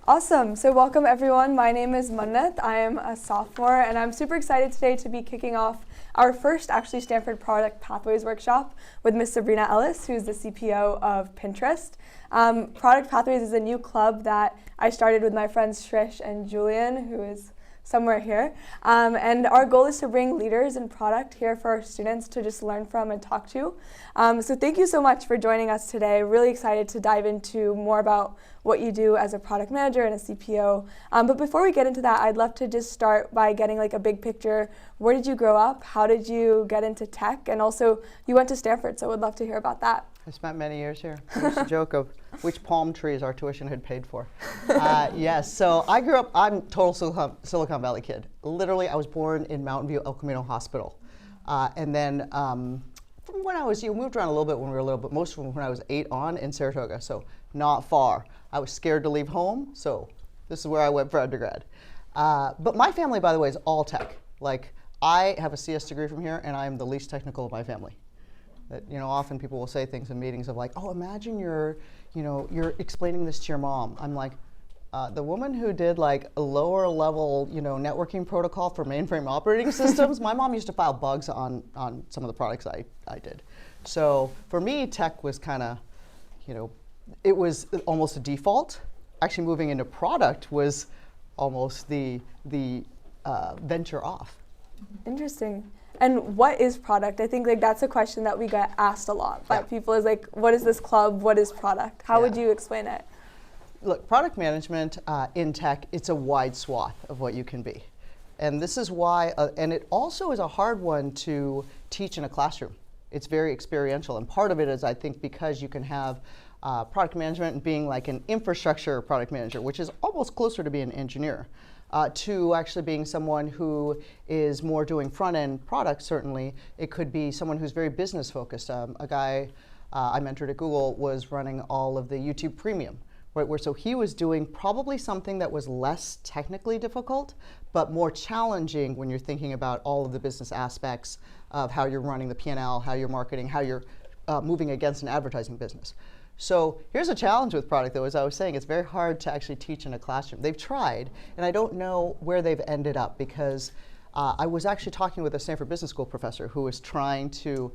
Awesome. So welcome everyone. My name is Mannat. I am a sophomore and I'm super excited today to be kicking off our first actually Stanford Product Pathways workshop with Miss Sabrina Ellis, who's the CPO of Pinterest. Product Pathways is a new club that I started with my friends Shrish and Julian, who is somewhere here. And our goal is to bring leaders in product here for our students to just learn from and talk to. So thank you so much for joining us today. Really excited to dive into more about what you do as a product manager and a CPO. But before we get into that, I'd love to just start by getting like a big picture. Where did you grow up? How did you get into tech? And also, you went to Stanford, so would love to hear about that. I spent many years here. It's a joke of which palm trees our tuition had paid for. Yes, so I grew up, I'm a total Silicon Valley kid. Literally, I was born in Mountain View El Camino Hospital. And then from when I was, moved around a little bit when we were little, but most from when I was 8 on in Saratoga, so not far. I was scared to leave home, so this is where I went for undergrad. But my family, by the way, is all tech. Like, I have a CS degree from here, and I am the least technical of my family. That, often people will say things in meetings of like, oh, imagine you're explaining this to your mom. I'm like, the woman who did like a lower level, networking protocol for mainframe operating systems, my mom used to file bugs on some of the products I did. So for me, tech was kind of, it was almost a default. Actually moving into product was almost the venture off. Interesting. And what is product? I think like that's a question that we get asked a lot by people is like, what is this club? What is product? How would you explain it? Look, product management in tech, it's a wide swath of what you can be. And this is why, and it also is a hard one to teach in a classroom. It's very experiential. And part of it is, I think, because you can have product management and being like an infrastructure product manager, which is almost closer to being an engineer. To actually being someone who is more doing front-end products, certainly. It could be someone who's very business-focused. A guy I mentored at Google was running all of the YouTube Premium, right? So he was doing probably something that was less technically difficult, but more challenging when you're thinking about all of the business aspects of how you're running the P&L, how you're marketing, how you're moving against an advertising business. So here's a challenge with product, though. As I was saying, it's very hard to actually teach in a classroom. They've tried, and I don't know where they've ended up, because I was actually talking with a Stanford Business School professor who was trying to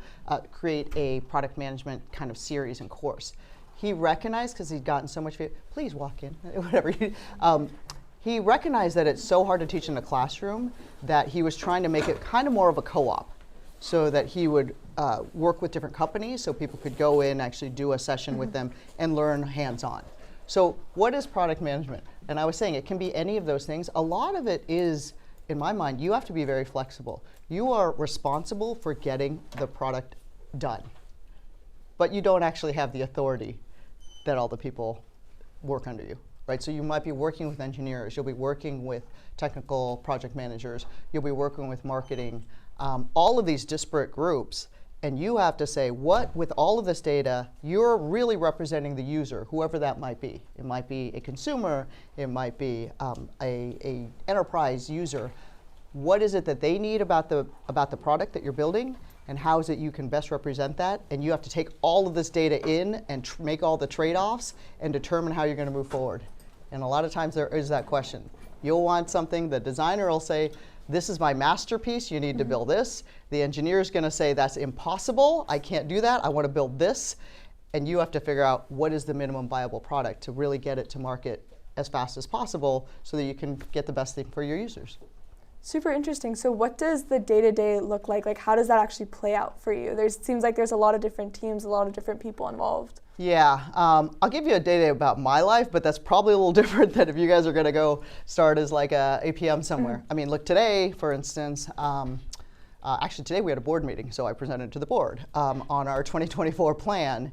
create a product management kind of series and course. He recognized, because he'd gotten so much, please walk in, whatever. He recognized that it's so hard to teach in a classroom that he was trying to make it kind of more of a co-op, so that he would work with different companies so people could go in, actually do a session with them and learn hands-on. So what is product management? And I was saying it can be any of those things. A lot of it is, in my mind, you have to be very flexible. You are responsible for getting the product done, but you don't actually have the authority that all the people work under you. Right, so you might be working with engineers, you'll be working with technical project managers, you'll be working with marketing, all of these disparate groups, and you have to say, what, with all of this data, you're really representing the user, whoever that might be. It might be a consumer, it might be a enterprise user. What is it that they need about the product that you're building, and how is it you can best represent that? And you have to take all of this data in and make all the trade-offs and determine how you're going to move forward. And a lot of times there is that question. You'll want something, the designer will say, this is my masterpiece, you need to build this. The engineer is going to say, that's impossible, I can't do that, I want to build this. And you have to figure out what is the minimum viable product to really get it to market as fast as possible so that you can get the best thing for your users. Super interesting. So what does the day-to-day look like? Like, how does that actually play out for you? It seems like there's a lot of different teams, a lot of different people involved. Yeah, I'll give you a day-to-day about my life, but that's probably a little different than if you guys are going to go start as like a APM somewhere. I mean, look, today, for instance, actually today we had a board meeting, so I presented to the board on our 2024 plan.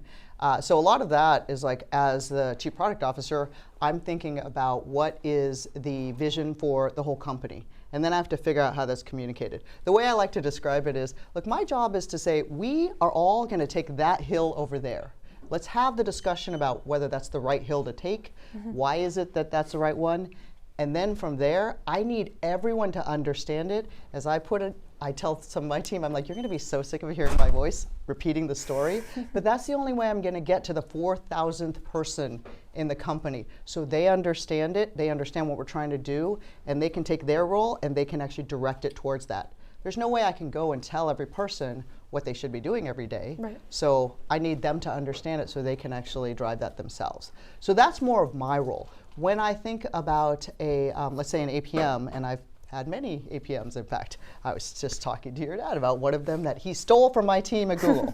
So a lot of that is like, as the Chief Product Officer, I'm thinking about what is the vision for the whole company. And then I have to figure out how that's communicated. The way I like to describe it is, look, my job is to say, we are all going to take that hill over there. Let's have the discussion about whether that's the right hill to take. Why is it that that's the right one? And then from there, I need everyone to understand it. As I put it I tell some of my team, I'm like, you're going to be so sick of hearing my voice repeating the story, but that's the only way I'm going to get to the 4,000th person in the company. So they understand it, they understand what we're trying to do, and they can take their role and they can actually direct it towards that. There's no way I can go and tell every person what they should be doing every day. Right. So I need them to understand it so they can actually drive that themselves. So that's more of my role. When I think about a, let's say an APM, and I've had many APMs, in fact. I was just talking to your dad about one of them that he stole from my team at Google.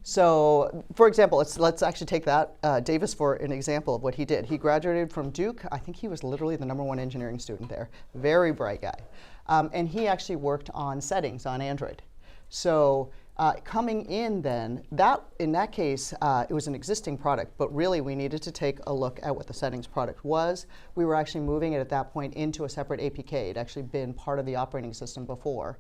So, for example, let's actually take that, Davis, for an example of what he did. He graduated from Duke. I think he was literally the #1 engineering student there. Very bright guy. And he actually worked on settings on Android. So coming in then, in that case, it was an existing product, but really we needed to take a look at what the settings product was. We were actually moving it at that point into a separate APK. It had actually been part of the operating system before,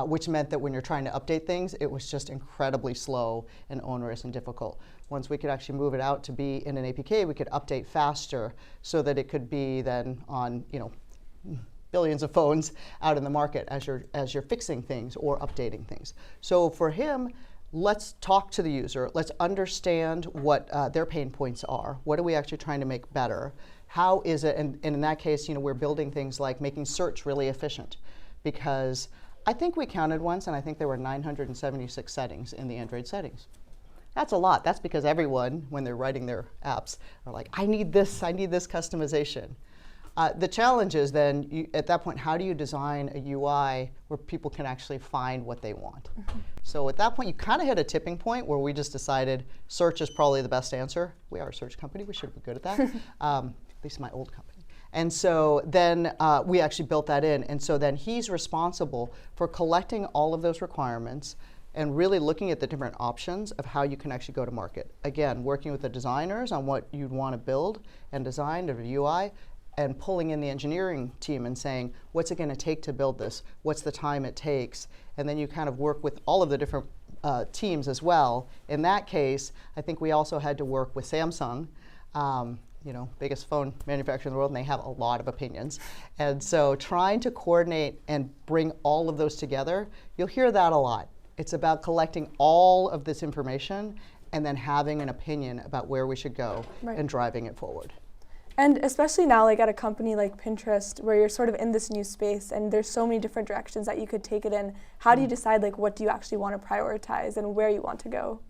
which meant that when you're trying to update things, it was just incredibly slow and onerous and difficult. Once we could actually move it out to be in an APK, we could update faster so that it could be then on, billions of phones out in the market as you're fixing things or updating things. So for him, let's talk to the user. Let's understand what their pain points are. What are we actually trying to make better? How is it? And in that case, we're building things like making search really efficient, because I think we counted once, and I think there were 976 settings in the Android settings. That's a lot. That's because everyone, when they're writing their apps, are like, I need this customization. The challenge is then, at that point, how do you design a UI where people can actually find what they want? Mm-hmm. So at that point, you kind of hit a tipping point where we just decided search is probably the best answer. We are a search company. We should be good at that, at least my old company. And so then we actually built that in. And so then he's responsible for collecting all of those requirements and really looking at the different options of how you can actually go to market. Again, working with the designers on what you'd want to build and design of a UI, and pulling in the engineering team and saying, what's it going to take to build this? What's the time it takes? And then you kind of work with all of the different teams as well. In that case, I think we also had to work with Samsung, biggest phone manufacturer in the world, and they have a lot of opinions. And so trying to coordinate and bring all of those together, you'll hear that a lot. It's about collecting all of this information and then having an opinion about where we should go and driving it forward. And especially now, like at a company like Pinterest, where you're sort of in this new space and there's so many different directions that you could take it in, how do you decide like what do you actually want to prioritize and where you want to go?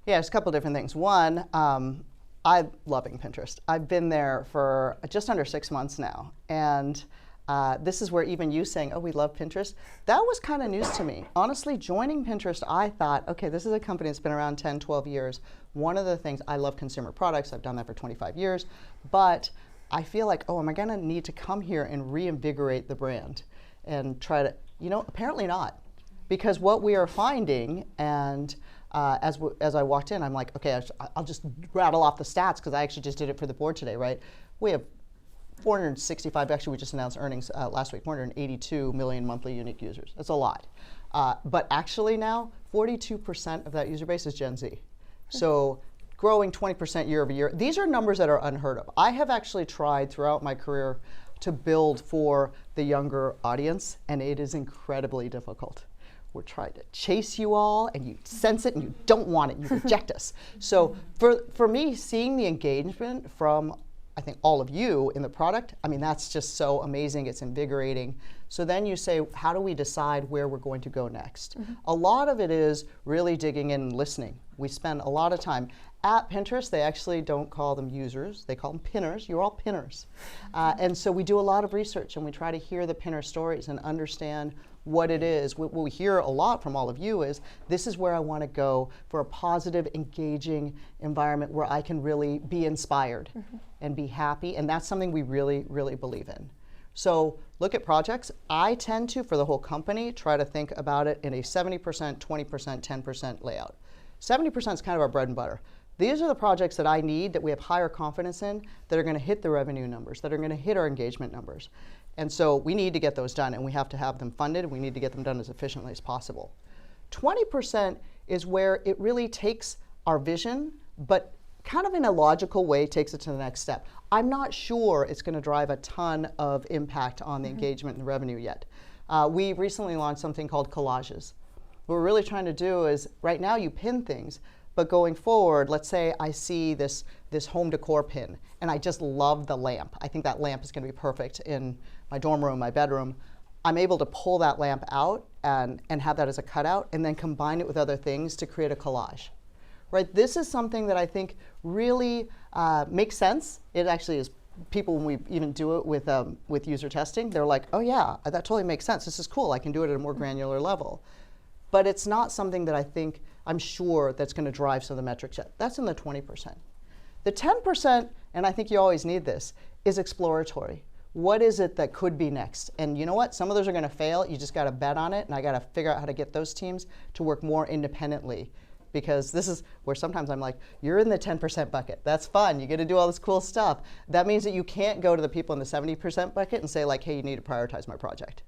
Yeah, there's a couple different things. One, I'm loving Pinterest. I've been there for just under 6 months now. And this is where even you saying, oh, we love Pinterest, that was kind of news to me. Honestly, joining Pinterest, I thought, okay, this is a company that's been around 10, 12 years. One of the things, I love consumer products. I've done that for 25 years. But I feel like, oh, am I going to need to come here and reinvigorate the brand and try to, apparently not. Because what we are finding, and as I walked in, I'm like, okay, I'll just rattle off the stats because I actually just did it for the board today, right? We have 465, actually we just announced earnings last week, 482 million monthly unique users. That's a lot. But actually now, 42% of that user base is Gen Z. So growing 20% year over year. These are numbers that are unheard of. I have actually tried throughout my career to build for the younger audience, and it is incredibly difficult. We're trying to chase you all, and you sense it, and you don't want it, and you reject us. So for me, seeing the engagement from I think all of you in the product, that's just so amazing. It's invigorating. So then you say, how do we decide where we're going to go next? Mm-hmm. A lot of it is really digging in and listening. We spend a lot of time. At Pinterest, they actually don't call them users. They call them pinners. You're all pinners. And so we do a lot of research, and we try to hear the pinner stories and understand what it is. What we hear a lot from all of you is, this is where I want to go for a positive, engaging environment where I can really be inspired and be happy. And that's something we really, really believe in. So look at projects. I tend to, for the whole company, try to think about it in a 70%, 20%, 10% layout. 70% is kind of our bread and butter. These are the projects that I need, that we have higher confidence in, that are going to hit the revenue numbers, that are going to hit our engagement numbers. And so we need to get those done, and we have to have them funded, and we need to get them done as efficiently as possible. 20% is where it really takes our vision, but kind of in a logical way takes it to the next step. I'm not sure it's going to drive a ton of impact on the engagement and revenue yet. We recently launched something called collages. What we're really trying to do is, right now you pin things, but going forward, let's say I see this home decor pin, and I just love the lamp. I think that lamp is going to be perfect in my dorm room, my bedroom. I'm able to pull that lamp out and have that as a cutout, and then combine it with other things to create a collage. Right? This is something that I think really makes sense. It actually is. People, when we even do it with user testing, they're like, oh yeah, that totally makes sense. This is cool. I can do it at a more granular level. But it's not something that I'm sure that's going to drive some of the metrics yet. That's in the 20%. The 10%, and I think you always need this, is exploratory. What is it that could be next? And you know what? Some of those are going to fail. You just got to bet on it, and I got to figure out how to get those teams to work more independently. Because this is where sometimes I'm like, you're in the 10% bucket. That's fun. You get to do all this cool stuff. That means that you can't go to the people in the 70% bucket and say like, hey, you need to prioritize my project.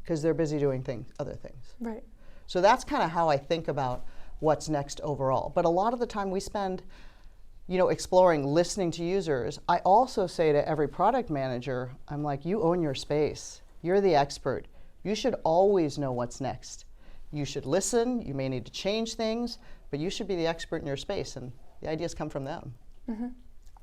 Because they're busy doing other things. Right. So that's kind of how I think about what's next overall. But a lot of the time we spend, exploring, listening to users. I also say to every product manager, I'm like, you own your space. You're the expert. You should always know what's next. You should listen. You may need to change things, but you should be the expert in your space, and the ideas come from them.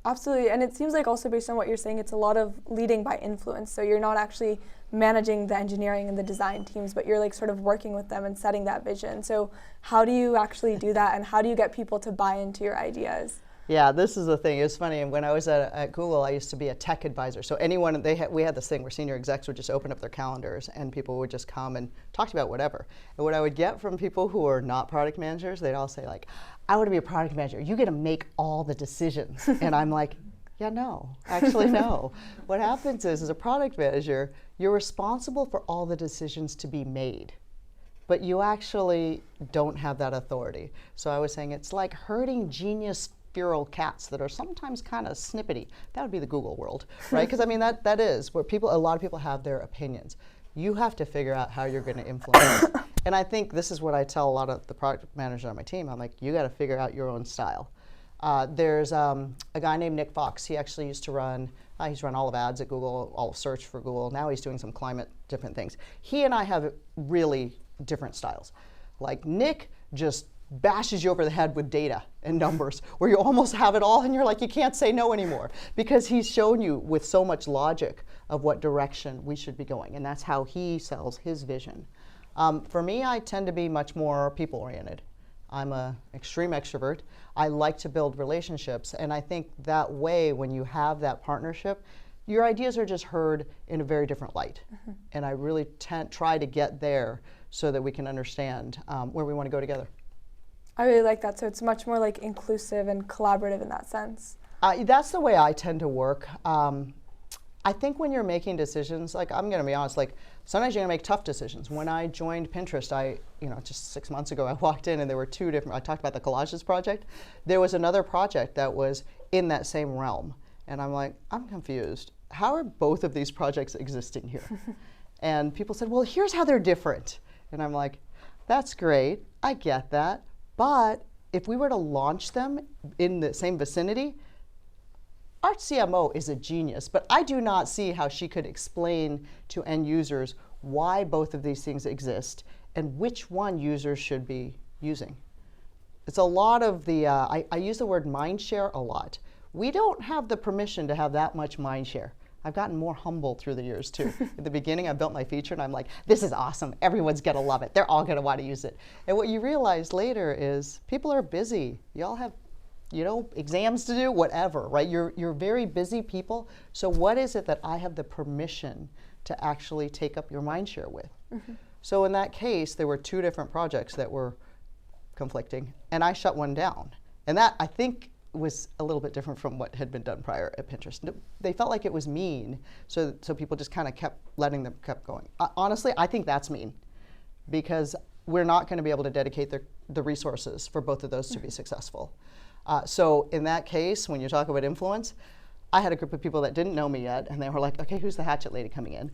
Absolutely, and it seems like also based on what you're saying, it's a lot of leading by influence. So you're not actually managing the engineering and the design teams, but you're like sort of working with them and setting that vision. So how do you actually do that, and how do you get people to buy into your ideas? Yeah, this is the thing. It's funny. When I was at Google, I used to be a tech advisor. So anyone, we had this thing where senior execs would just open up their calendars and people would just come and talk about whatever. And what I would get from people who are not product managers, they'd all say like, I want to be a product manager. You get to make all the decisions. And I'm like, yeah, no, actually no. What happens is, as a product manager, you're responsible for all the decisions to be made. But you actually don't have that authority. So I was saying it's like herding genius feral cats that are sometimes kind of snippety. That would be the Google world, right? Because I mean, that is where a lot of people have their opinions. You have to figure out how you're going to influence. And I think this is what I tell a lot of the product managers on my team. I'm like, you got to figure out your own style. There's a guy named Nick Fox. He actually used to run, he's run all of ads at Google, all of search for Google. Now he's doing some climate, different things. He and I have really different styles. Like Nick just bashes you over the head with data and numbers where you almost have it all and you're like, you can't say no anymore, because he's shown you with so much logic of what direction we should be going, and that's how he sells his vision. For me, I tend to be much more people-oriented. I'm an extreme extrovert. I like to build relationships, and I think that way, when you have that partnership, your ideas are just heard in a very different light. And I really try to get there so that we can understand where we want to go together. I really like that. So it's much more like inclusive and collaborative in that sense. That's the way I tend to work. I think when you're making decisions, like I'm going to be honest, like sometimes you're going to make tough decisions. When I joined Pinterest, just 6 months ago, I walked in and there were two different, I talked about the collages project. There was another project that was in that same realm. And I'm like, I'm confused. How are both of these projects existing here? And people said, well, here's how they're different. And I'm like, that's great. I get that. But if we were to launch them in the same vicinity, our CMO is a genius, but I do not see how she could explain to end users why both of these things exist and which one users should be using. It's a lot of the, I use the word mind share a lot. We don't have the permission to have that much mind share. I've gotten more humble through the years too. At the beginning, I built my feature and I'm like, this is awesome. Everyone's gonna love it. They're all gonna want to use it. And what you realize later is people are busy. Y'all have, exams to do, whatever, right? You're very busy people. So what is it that I have the permission to actually take up your mind share with? So in that case, there were two different projects that were conflicting and I shut one down. And that, I think, was a little bit different from what had been done prior at Pinterest. They felt like it was mean, so people just kind of kept going. Honestly, I think that's mean, because we're not going to be able to dedicate the resources for both of those to be successful. So in that case, when you talk about influence, I had a group of people that didn't know me yet, and they were like, okay, who's the hatchet lady coming in?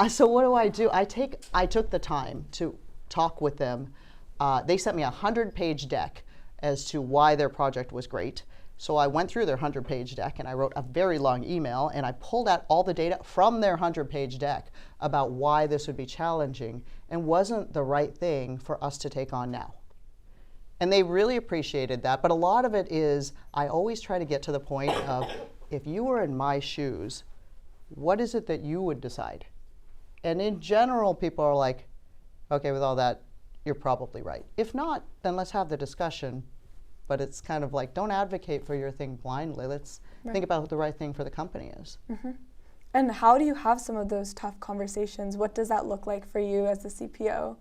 So what do? I took the time to talk with them. They sent me a 100-page deck as to why their project was great. So I went through their 100-page deck and I wrote a very long email and I pulled out all the data from their 100-page deck about why this would be challenging and wasn't the right thing for us to take on now. And they really appreciated that, but a lot of it is I always try to get to the point of, if you were in my shoes, what is it that you would decide? And in general, people are like, okay, with all that, you're probably right. If not, then let's have the discussion. But it's kind of like, don't advocate for your thing blindly. Let's think about what the right thing for the company is. Mm-hmm. And how do you have some of those tough conversations? What does that look like for you as the CPO?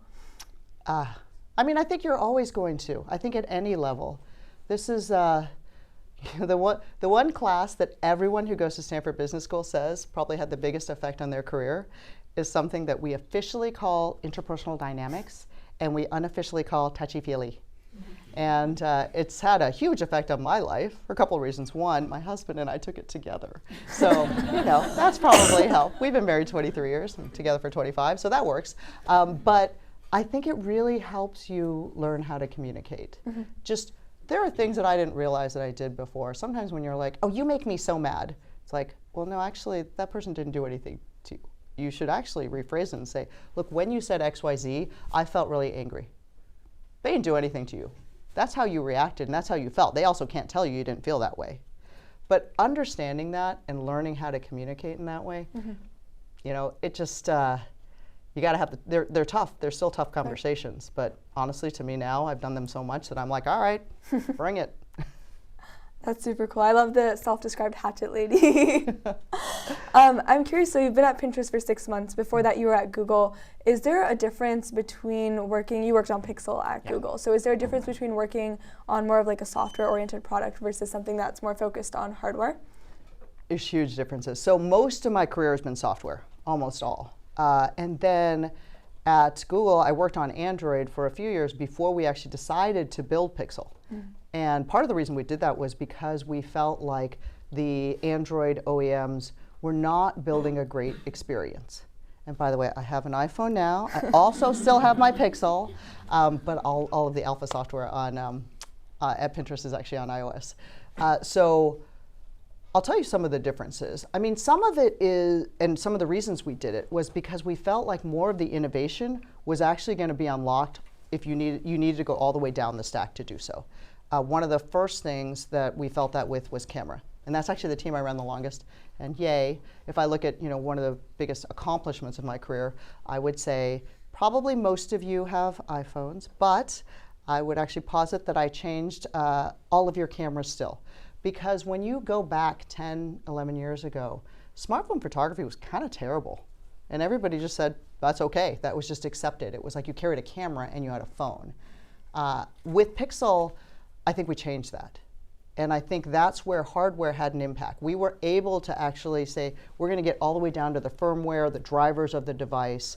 I mean, I think you're always going to. I think at any level. This is the one class that everyone who goes to Stanford Business School says probably had the biggest effect on their career is something that we officially call interpersonal dynamics and we unofficially call touchy-feely. And it's had a huge effect on my life for a couple of reasons. One, my husband and I took it together. So, that's probably helped. We've been married 23 years, and together for 25, so that works. But I think it really helps you learn how to communicate. Mm-hmm. Just, there are things that I didn't realize that I did before. Sometimes when you're like, oh, you make me so mad. It's like, well, no, actually, that person didn't do anything to you. You should actually rephrase it and say, look, when you said X, Y, Z, I felt really angry. They didn't do anything to you. That's how you reacted and that's how you felt. They also can't tell you didn't feel that way. But understanding that and learning how to communicate in that way, it just, you gotta have, they're tough. They're still tough conversations. But honestly, to me now, I've done them so much that I'm like, all right, bring it. That's super cool. I love the self-described hatchet lady. I'm curious, so you've been at Pinterest for 6 months. Before that, you were at Google. Is there a difference between you worked on Pixel at Google, so is there a difference between working on more of like a software-oriented product versus something that's more focused on hardware? There's huge differences. So most of my career has been software, almost all. And then at Google, I worked on Android for a few years before we actually decided to build Pixel. And part of the reason we did that was because we felt like the Android OEMs were not building a great experience. And by the way, I have an iPhone now. I also still have my Pixel, but all of the alpha software on at Pinterest is actually on iOS. So I'll tell you some of the differences. I mean, some of it is, and some of the reasons we did it was because we felt like more of the innovation was actually going to be unlocked if you needed to go all the way down the stack to do so. One of the first things that we felt that with was camera. And that's actually the team I ran the longest. And yay, if I look at one of the biggest accomplishments of my career, I would say probably most of you have iPhones, but I would actually posit that I changed all of your cameras still. Because when you go back 10, 11 years ago, smartphone photography was kind of terrible. And everybody just said, that's okay. That was just accepted. It was like you carried a camera and you had a phone. With Pixel, I think we changed that. And I think that's where hardware had an impact. We were able to actually say, we're going to get all the way down to the firmware, the drivers of the device,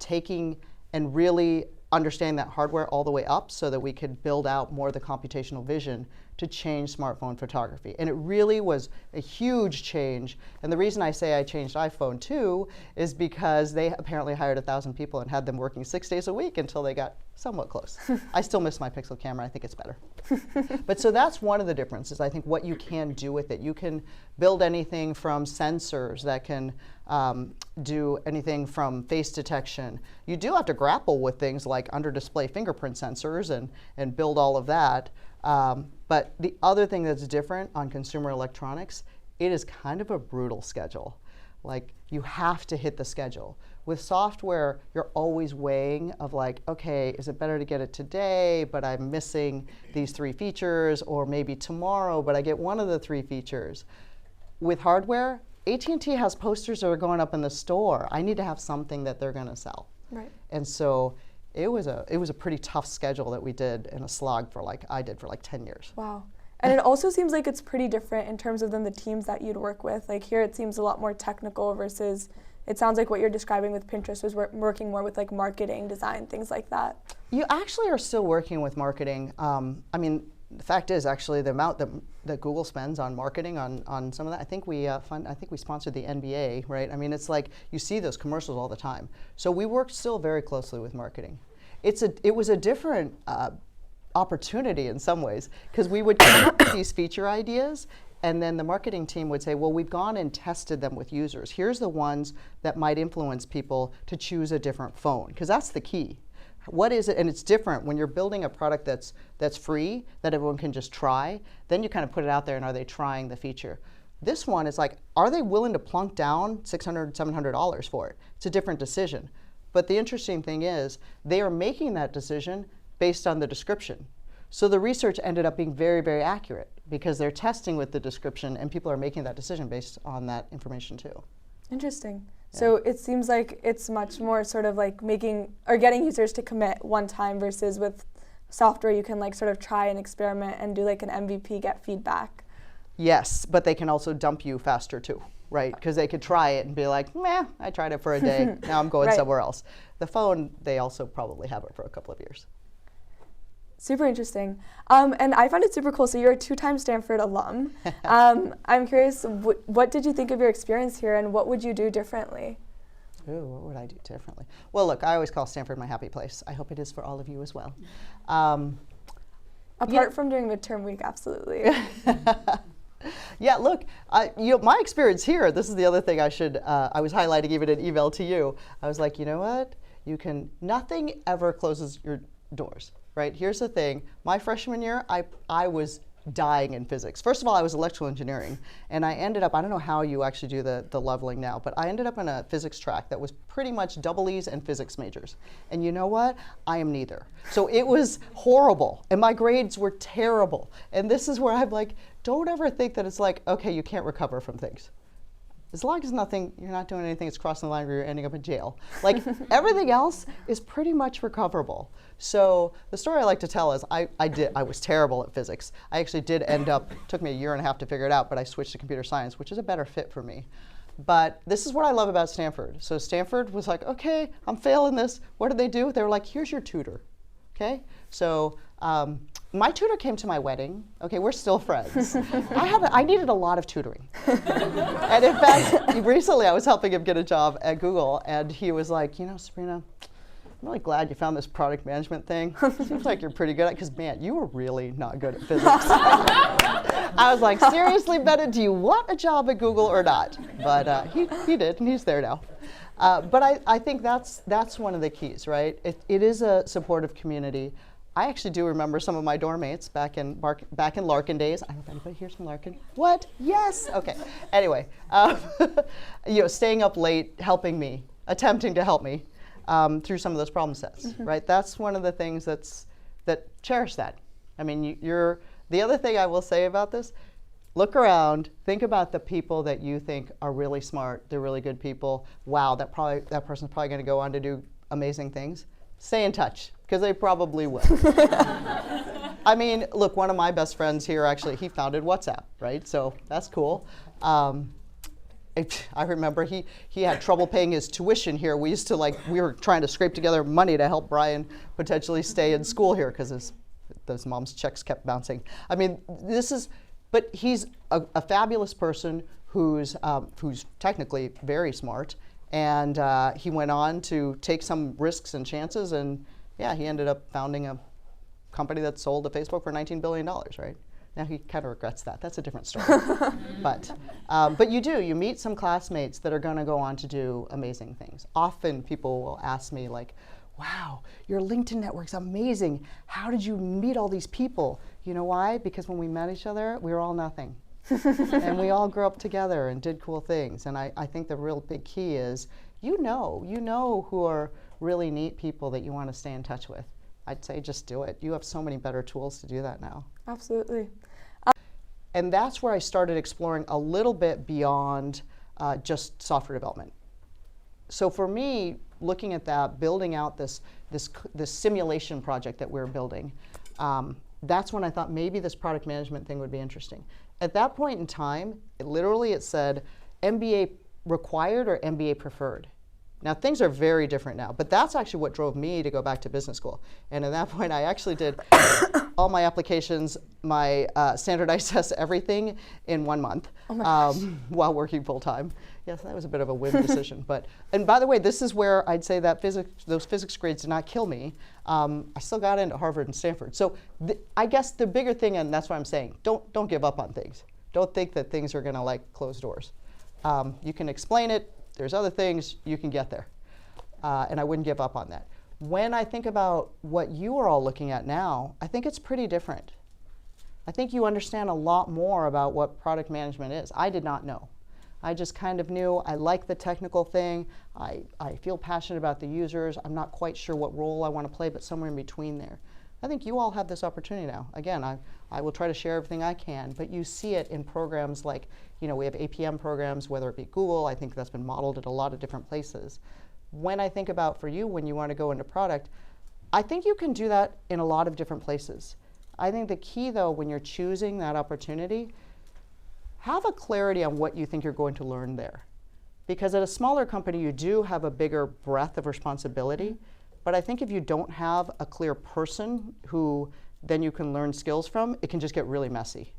taking and really understanding that hardware all the way up so that we could build out more of the computational vision to change smartphone photography. And it really was a huge change. And the reason I say I changed iPhone too is because they apparently hired 1,000 people and had them working 6 days a week until they got somewhat close. I still miss my Pixel camera. I think it's better. But so that's one of the differences. I think what you can do with it. You can build anything from sensors that can do anything from face detection. You do have to grapple with things like under-display fingerprint sensors and build all of that. But the other thing that's different on consumer electronics, it is kind of a brutal schedule. Like, you have to hit the schedule. With software, you're always weighing of like, okay, is it better to get it today, but I'm missing these 3 features, or maybe tomorrow, but I get one of the 3 features. With hardware, AT&T has posters that are going up in the store. I need to have something that they're going to sell. Right. And so it was a pretty tough schedule that we did in a slog for I did for 10 years. Wow. And it also seems like it's pretty different in terms of the teams that you'd work with. Like here it seems a lot more technical versus, it sounds like what you're describing with Pinterest was working more with marketing, design, things like that. You actually are still working with marketing. I mean, the fact is actually the amount that Google spends on marketing on some of that. I think we sponsored the NBA, right? I mean, it's like you see those commercials all the time. So we worked still very closely with marketing. It was a different opportunity in some ways, because we would come up with these feature ideas, and then the marketing team would say, well, we've gone and tested them with users. Here's the ones that might influence people to choose a different phone, because that's the key. What is it? And it's different when you're building a product that's free, that everyone can just try. Then you kind of put it out there, and are they trying the feature? This one is like, are they willing to plunk down $600, $700 for it? It's a different decision. But the interesting thing is, they are making that decision based on the description. So the research ended up being very, very accurate, because they're testing with the description, and people are making that decision based on that information too. Interesting. Yeah. So it seems like it's much more sort of like making or getting users to commit one time, versus with software you can like sort of try and experiment and do like an MVP, get feedback. Yes, but they can also dump you faster too, right? Because they could try it and be like, meh, I tried it for a day, now I'm going somewhere else. The phone, they also probably have it for a couple of years. Super interesting. And I found it super cool. So you're a 2-time Stanford alum. I'm curious, what did you think of your experience here, and what would you do differently? Ooh, what would I do differently? Well, look, I always call Stanford my happy place. I hope it is for all of you as well. Apart from during midterm week, absolutely. Yeah, look, my experience here, this is the other thing I was highlighting even an email to you. I was like, you know what? Nothing ever closes your doors. Right, here's the thing. My freshman year, I was dying in physics. First of all, I was electrical engineering, and I ended up, I don't know how you actually do the leveling now, but I ended up in a physics track that was pretty much double E's and physics majors. And you know what? I am neither. So it was horrible, and my grades were terrible. And this is where I'm like, don't ever think that it's like, okay, you can't recover from things. As long as you're not doing anything that's crossing the line where you're ending up in jail. Like, everything else is pretty much recoverable. So the story I like to tell is I was terrible at physics. I actually did end up, took me a year and a half to figure it out, but I switched to computer science, which is a better fit for me. But this is what I love about Stanford. So Stanford was like, okay, I'm failing this. What did they do? They were like, here's your tutor. Okay? So my tutor came to my wedding. Okay, we're still friends. I needed a lot of tutoring. And in fact, recently I was helping him get a job at Google, and he was like, you know, Sabrina, I'm really glad you found this product management thing. Seems like you're pretty good at it, because man, you were really not good at physics. I was like, seriously, Bennett, do you want a job at Google or not? But he did, and he's there now. But I think that's one of the keys, right? It is a supportive community. I actually do remember some of my dorm mates back in Larkin days. I don't know if anybody here's from Larkin. What? Yes. Okay. Anyway, staying up late, helping me, attempting to help me through some of those problem sets. Mm-hmm. Right. That's one of the things that cherish that. I mean, the other thing I will say about this. Look around, think about the people that you think are really smart, they're really good people. Wow, that person's probably going to go on to do amazing things. Stay in touch, because they probably will. I mean, look, one of my best friends here, actually, he founded WhatsApp, right? So that's cool. I remember he had trouble paying his tuition here. We were trying to scrape together money to help Brian potentially stay in school here, because those mom's checks kept bouncing. I mean, but he's a fabulous person who's technically very smart, and he went on to take some risks and chances, and yeah, he ended up founding a company that sold to Facebook for $19 billion, right? Now he kind of regrets that. That's a different story. But you meet some classmates that are going to go on to do amazing things. Often people will ask me like, wow, your LinkedIn network's amazing. How did you meet all these people? You know why? Because when we met each other, we were all nothing. And we all grew up together and did cool things. And I think the real big key is, you know who are really neat people that you want to stay in touch with. I'd say just do it. You have so many better tools to do that now. Absolutely. And that's where I started exploring a little bit beyond just software development. So for me, looking at that, building out this simulation project that we're building, that's when I thought maybe this product management thing would be interesting. At that point in time, it said MBA required or MBA preferred. Now, things are very different now, but that's actually what drove me to go back to business school. And at that point, I actually did all my applications, my standardized tests, everything in 1 month while working full time. Yes, that was a bit of a whim decision. And by the way, this is where I'd say that those physics grades did not kill me. I still got into Harvard and Stanford. So I guess the bigger thing, and that's what I'm saying, don't give up on things. Don't think that things are going to like close doors. You can explain it. There's other things, you can get there. And I wouldn't give up on that. When I think about what you are all looking at now, I think it's pretty different. I think you understand a lot more about what product management is. I did not know. I just kind of knew I like the technical thing. I feel passionate about the users. I'm not quite sure what role I want to play, but somewhere in between there. I think you all have this opportunity now. Again, I will try to share everything I can, but you see it in programs like, we have APM programs, whether it be Google. I think that's been modeled at a lot of different places. When I think about for you, when you want to go into product, I think you can do that in a lot of different places. I think the key, though, when you're choosing that opportunity, have a clarity on what you think you're going to learn there. Because at a smaller company, you do have a bigger breadth of responsibility. But I think if you don't have a clear person who then you can learn skills from, it can just get really messy.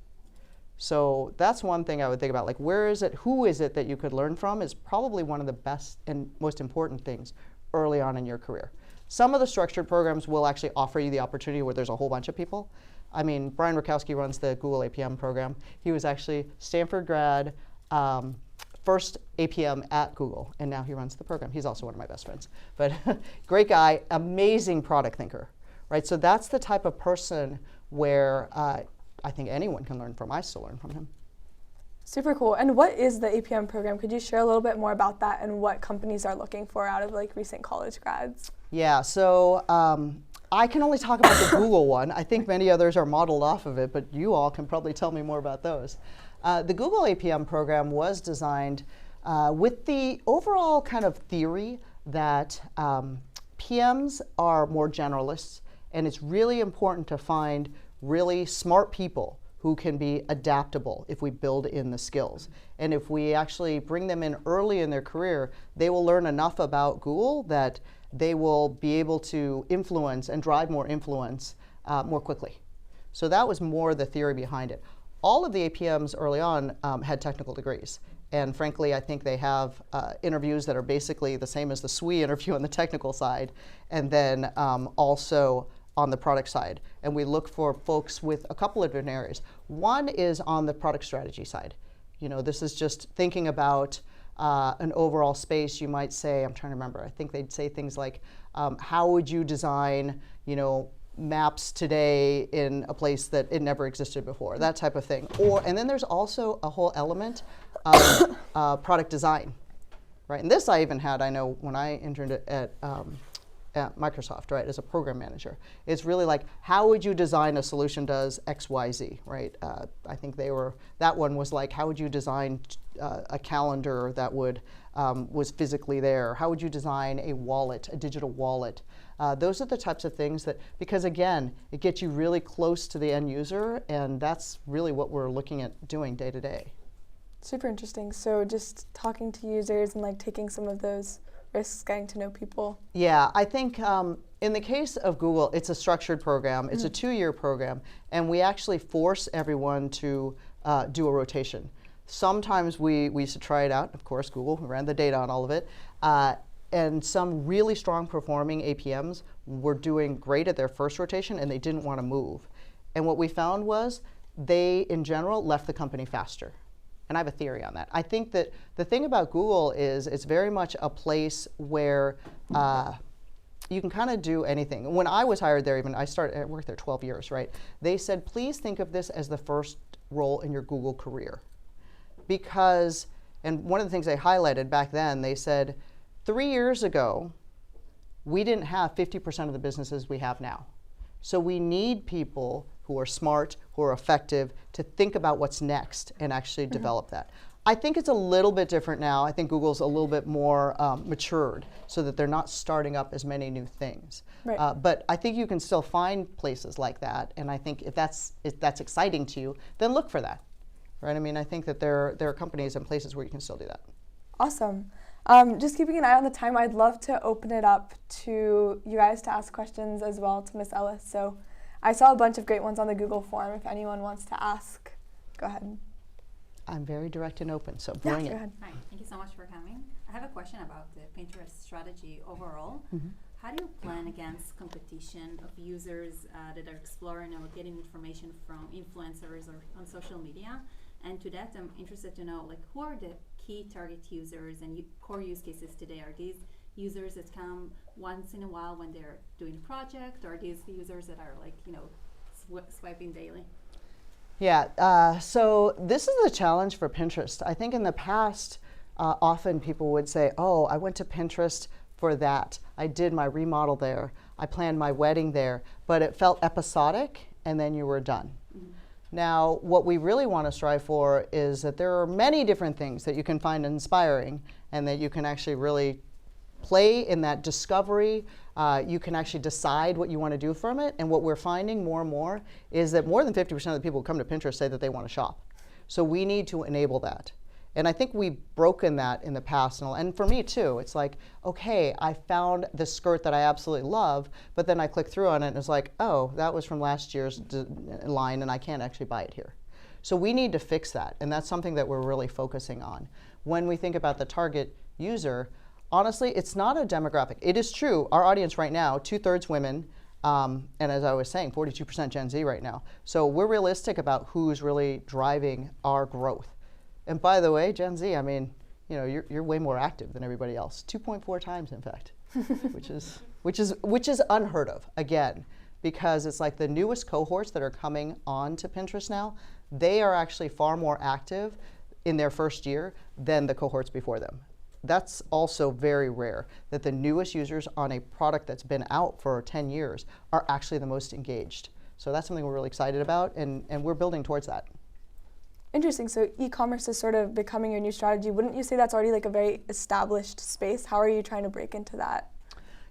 So that's one thing I would think about. Like, where is it, who is it that you could learn from is probably one of the best and most important things early on in your career. Some of the structured programs will actually offer you the opportunity where there's a whole bunch of people. I mean, Brian Rakowski runs the Google APM program. He was actually Stanford grad, first APM at Google, and now he runs the program. He's also one of my best friends. But great guy, amazing product thinker, right? So that's the type of person where I think anyone can learn from. I still learn from him. Super cool. And what is the APM program? Could you share a little bit more about that and what companies are looking for out of like recent college grads? Yeah, so I can only talk about the Google one. I think many others are modeled off of it, but you all can probably tell me more about those. The Google APM program was designed with the overall kind of theory that PMs are more generalists, and it's really important to find really smart people who can be adaptable if we build in the skills. And if we actually bring them in early in their career, they will learn enough about Google that they will be able to influence and drive more influence more quickly. So that was more the theory behind it. All of the APMs early on had technical degrees. And frankly, I think they have interviews that are basically the same as the SWE interview on the technical side, and then also on the product side. And we look for folks with a couple of different areas. One is on the product strategy side. This is just thinking about an overall space. You might say, I'm trying to remember, I think they'd say things like, how would you design, maps today in a place that it never existed before, that type of thing. And then there's also a whole element of product design, right? And this I even had, I know, when I interned at Microsoft, right, as a program manager. It's really like, how would you design a solution does X, Y, Z, right? I think that one was like, how would you design a calendar that was physically there? How would you design a wallet, a digital wallet? Those are the types of things that, because again, it gets you really close to the end user, and that's really what we're looking at doing day to day. Super interesting. So just talking to users and like taking some of those risks, getting to know people. Yeah, I think in the case of Google, it's a structured program. It's a 2-year program, and we actually force everyone to do a rotation. Sometimes we used to try it out. Of course, Google ran the data on all of it. And some really strong performing APMs were doing great at their first rotation, and they didn't want to move. And what we found was they, in general, left the company faster. And I have a theory on that. I think that the thing about Google is it's very much a place where you can kind of do anything. When I was hired there, I worked there 12 years, right? They said, please think of this as the first role in your Google career. Because, and one of the things they highlighted back then, they said, 3 years ago, we didn't have 50% of the businesses we have now. So we need people who are smart, who are effective, to think about what's next and actually develop that. I think it's a little bit different now. I think Google's a little bit more matured so that they're not starting up as many new things. Right. But I think you can still find places like that. And I think if that's exciting to you, then look for that. Right? I mean, I think that there are companies and places where you can still do that. Awesome. Just keeping an eye on the time, I'd love to open it up to you guys to ask questions as well to Miss Ellis. So I saw a bunch of great ones on the Google form. If anyone wants to ask, go ahead. I'm very direct and open, so bring it. Go ahead. Hi, thank you so much for coming. I have a question about the Pinterest strategy overall. Mhm. How do you plan against competition of users that are exploring or getting information from influencers or on social media? And to that, I'm interested to know, like, who are the key target users and core use cases today? Are these users that come once in a while when they're doing a project, or are these users that are like, swiping daily? Yeah, so this is the challenge for Pinterest. I think in the past, often people would say, oh, I went to Pinterest for that. I did my remodel there. I planned my wedding there, but it felt episodic and then you were done. Mm-hmm. Now, what we really want to strive for is that there are many different things that you can find inspiring and that you can actually really play in that discovery. You can actually decide what you want to do from it. And what we're finding more and more is that more than 50% of the people who come to Pinterest say that they want to shop. So we need to enable that. And I think we've broken that in the past. And for me too, it's like, okay, I found this skirt that I absolutely love, but then I click through on it and it's like, oh, that was from last year's line and I can't actually buy it here. So we need to fix that. And that's something that we're really focusing on. When we think about the target user, honestly, it's not a demographic. It is true, our audience right now, 2/3 women, and as I was saying, 42% Gen Z right now. So we're realistic about who's really driving our growth. And by the way, Gen Z, I mean, you're way more active than everybody else. 2.4 times, in fact, which is unheard of, again, because it's like the newest cohorts that are coming on to Pinterest now, they are actually far more active in their first year than the cohorts before them. That's also very rare, that the newest users on a product that's been out for 10 years are actually the most engaged. So that's something we're really excited about, and we're building towards that. Interesting. So e-commerce is sort of becoming your new strategy. Wouldn't you say that's already like a very established space? How are you trying to break into that?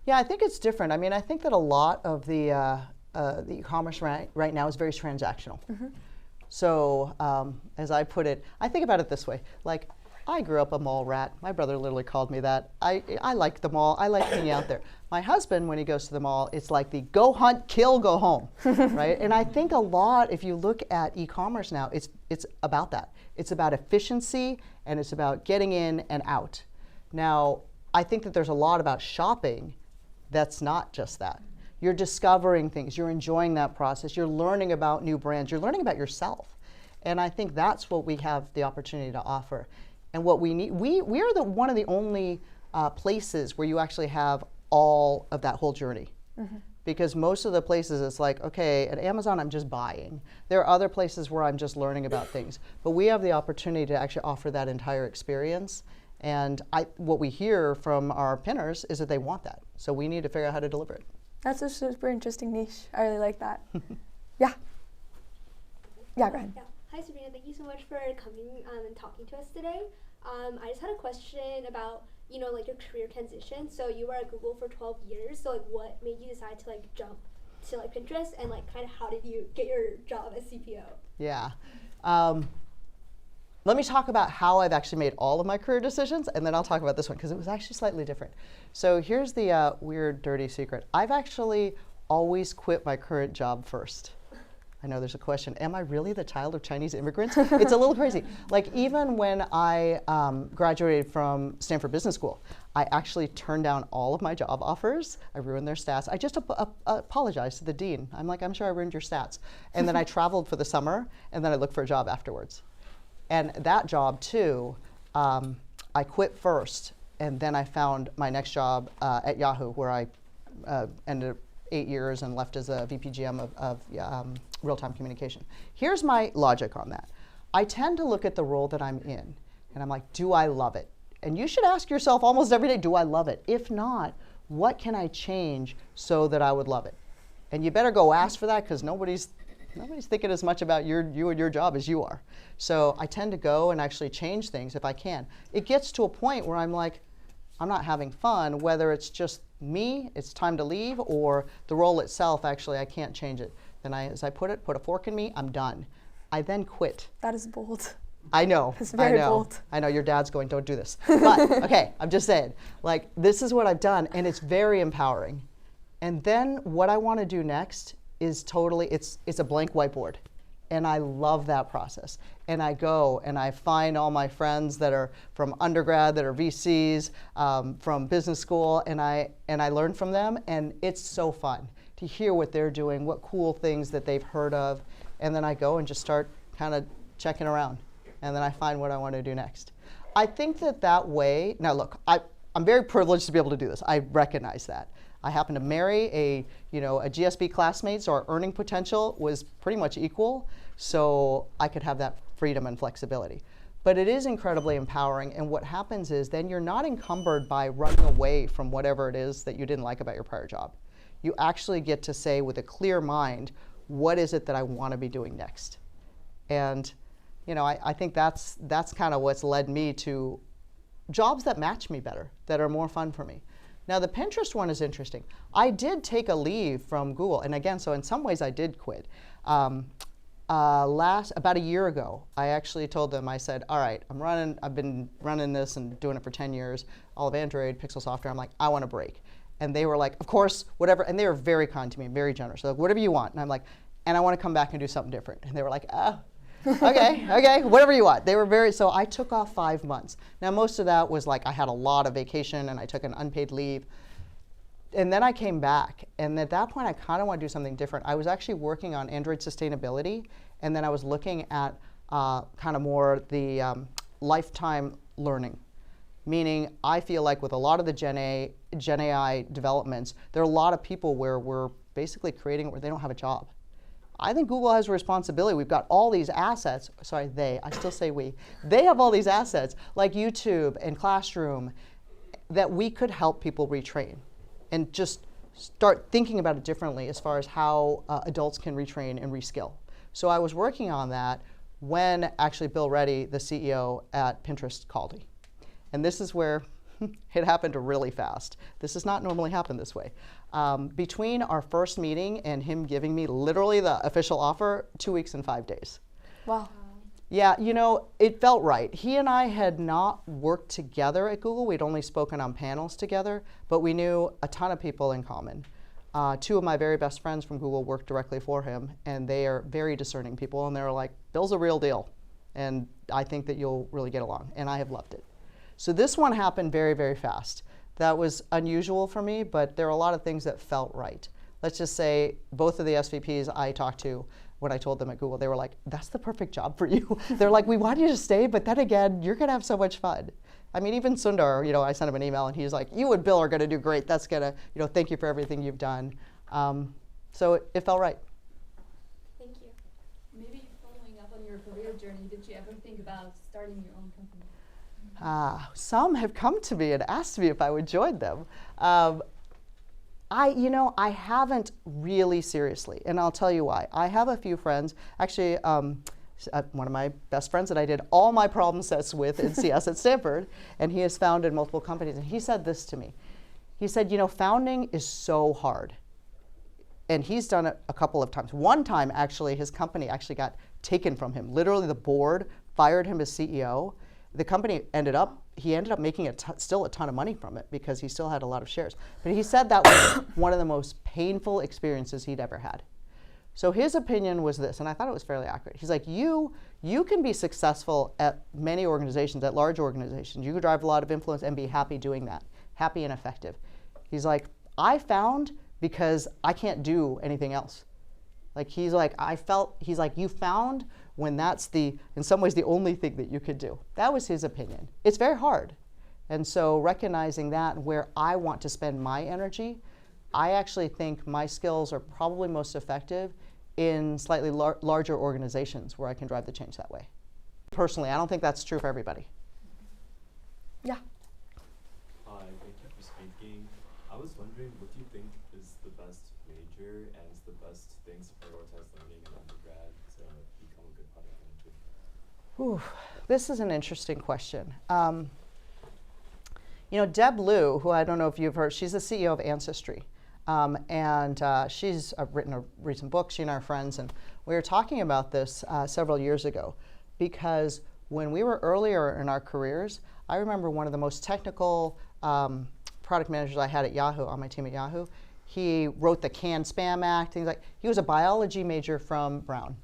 Yeah, I think it's different. I mean, I think that a lot of the e-commerce right now is very transactional. Mm-hmm. So as I put it, I think about it this way. Like, I grew up a mall rat. My brother literally called me that. I like the mall. I like hanging out there. My husband, when he goes to the mall, it's like the go hunt, kill, go home, right? And I think a lot, if you look at e-commerce now, it's about that. It's about efficiency and it's about getting in and out. Now, I think that there's a lot about shopping that's not just that. You're discovering things. You're enjoying that process. You're learning about new brands. You're learning about yourself. And I think that's what we have the opportunity to offer. And what we need, we are one of the only places where you actually have all of that whole journey. Mm-hmm. Because most of the places it's like, okay, at Amazon I'm just buying. There are other places where I'm just learning about things. But we have the opportunity to actually offer that entire experience. And what we hear from our pinners is that they want that. So we need to figure out how to deliver it. That's a super interesting niche. I really like that. Yeah. Yeah, go ahead. Yeah. Hi, Sabrina. Thank you so much for coming and talking to us today. I just had a question about, like your career transition. So you were at Google for 12 years. So like, what made you decide to like jump to like Pinterest, and like kind of how did you get your job as CPO? Yeah. Let me talk about how I've actually made all of my career decisions, and then I'll talk about this one because it was actually slightly different. So here's the weird, dirty secret. I've actually always quit my current job first. I know there's a question, am I really the child of Chinese immigrants? It's a little crazy. Like even when I graduated from Stanford Business School, I actually turned down all of my job offers. I ruined their stats. I just apologized to the dean. I'm like, I'm sure I ruined your stats. And then I traveled for the summer, and then I looked for a job afterwards. And that job too, I quit first, and then I found my next job at Yahoo, where I ended up 8 years and left as a VP GM of real-time communication. Here's my logic on that. I tend to look at the role that I'm in, and I'm like, do I love it? And you should ask yourself almost every day, do I love it? If not, what can I change so that I would love it? And you better go ask for that, because nobody's thinking as much about you and your job as you are. So I tend to go and actually change things if I can. It gets to a point where I'm like, I'm not having fun, whether it's just me, it's time to leave, or the role itself, actually, I can't change it. Then as I put a fork in me, I'm done. I then quit. That is bold. I know. It's very I know. bold. I know your dad's going, don't do this. But okay, I'm just saying, like, this is what I've done, and it's very empowering. And then what I want to do next is totally, it's a blank whiteboard. And I love that process. And I go and I find all my friends that are from undergrad, that are VCs, from business school, and I learn from them. And it's so fun to hear what they're doing, what cool things that they've heard of. And then I go and just start kind of checking around. And then I find what I want to do next. I think that way, now look, I'm very privileged to be able to do this. I recognize that. I happened to marry a GSB classmate, so our earning potential was pretty much equal, so I could have that freedom and flexibility. But it is incredibly empowering, and what happens is then you're not encumbered by running away from whatever it is that you didn't like about your prior job. You actually get to say with a clear mind, what is it that I want to be doing next? And I think that's kind of what's led me to jobs that match me better, that are more fun for me. Now, the Pinterest one is interesting. I did take a leave from Google, and again, so in some ways I did quit. About a year ago, I actually told them, I said, all right, I've been running this and doing it for 10 years, all of Android, Pixel software. I'm like, I want a break. And they were like, of course, whatever. And they were very kind to me, very generous. They're like, whatever you want. And I'm like, and I want to come back and do something different. And they were like, oh. Okay, whatever you want. They were so I took off 5 months. Now, most of that was like I had a lot of vacation and I took an unpaid leave. And then I came back. And at that point, I kind of want to do something different. I was actually working on Android sustainability. And then I was looking at kind of more the lifetime learning. Meaning, I feel like with a lot of the Gen AI developments, there are a lot of people where we're basically creating it where they don't have a job. I think Google has a responsibility. We've got all these assets. Sorry, I still say we. They have all these assets like YouTube and Classroom that we could help people retrain and just start thinking about it differently as far as how adults can retrain and reskill. So I was working on that when actually Bill Reddy, the CEO at Pinterest, called me. And this is where it happened really fast. This does not normally happen this way. Between our first meeting and him giving me literally the official offer, 2 weeks and 5 days. Wow. Yeah, it felt right. He and I had not worked together at Google. We'd only spoken on panels together, but we knew a ton of people in common. 2 of my very best friends from Google worked directly for him, and they are very discerning people, and they were like, Bill's a real deal, and I think that you'll really get along, and I have loved it. So this one happened very, very fast. That was unusual for me, but there are a lot of things that felt right. Let's just say both of the SVPs I talked to, when I told them at Google, they were like, that's the perfect job for you. They're like, we want you to stay, but then again, you're going to have so much fun. I mean, even Sundar, I sent him an email, and he's like, you and Bill are going to do great. That's going to, thank you for everything you've done. So it felt right. Thank you. Maybe following up on your career journey, did you ever think about starting your own company? Some have come to me and asked me if I would join them. I haven't really seriously, and I'll tell you why. I have a few friends, actually one of my best friends that I did all my problem sets with in CS at Stanford, and he has founded multiple companies, and he said this to me. He said, founding is so hard. And he's done it a couple of times. One time, actually, his company actually got taken from him. Literally, the board fired him as CEO. The company he ended up making still a ton of money from it because he still had a lot of shares. But he said that was one of the most painful experiences he'd ever had. So his opinion was this, and I thought it was fairly accurate. He's like, you can be successful at many organizations, at large organizations. You can drive a lot of influence and be happy doing that, happy and effective. He's like, I found because I can't do anything else. He's like, you found when that's in some ways, the only thing that you could do. That was his opinion. It's very hard. And so recognizing that and where I want to spend my energy, I actually think my skills are probably most effective in slightly larger organizations where I can drive the change that way. Personally, I don't think that's true for everybody. Yeah. Hi, thank you for speaking. I was wondering, what do you think is the best major and is the best things to prioritize learning in undergrad to become a good product manager? This is an interesting question. Deb Liu, who I don't know if you've heard, she's the CEO of Ancestry. And she's written a recent book, she and our friends, and we were talking about this several years ago, because When we were earlier in our careers, I remember one of the most technical product managers I had at Yahoo, on my team at Yahoo. He wrote the Canned Spam Act, things like. He was a biology major from Brown.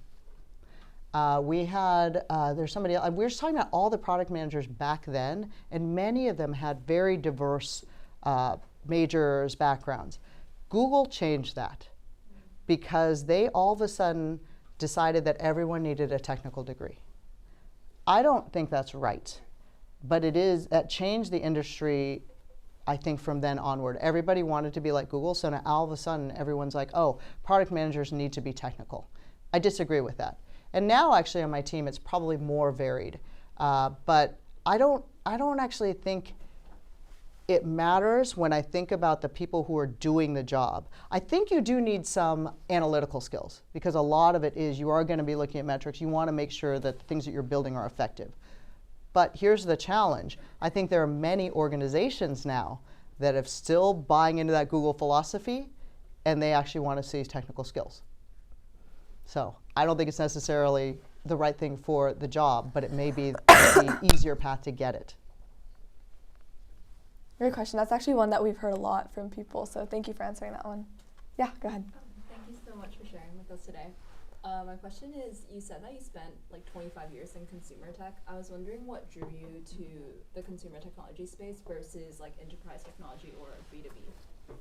We had, there's somebody else, we were just talking about all the product managers back then, and many of them had very diverse majors, backgrounds. Google changed that because they all of a sudden decided that everyone needed a technical degree. I don't think that's right, but that changed the industry, I think, from then onward. Everybody wanted to be like Google, so now all of a sudden everyone's like, oh, product managers need to be technical. I disagree with that. And now actually on my team it's probably more varied, but I don't actually think it matters when I think about the people who are doing the job. I think you do need some analytical skills because a lot of it is you are going to be looking at metrics. You want to make sure that the things that you're building are effective. But here's the challenge. I think there are many organizations now that are still buying into that Google philosophy, and they actually want to see technical skills. So I don't think it's necessarily the right thing for the job, but it may be the easier path to get it. Great question. That's actually one that we've heard a lot from people, so thank you for answering that one. Yeah, go ahead. Thank you so much for sharing with us today. My question is, you said that you spent like 25 years in consumer tech. I was wondering what drew you to the consumer technology space versus like enterprise technology or B2B?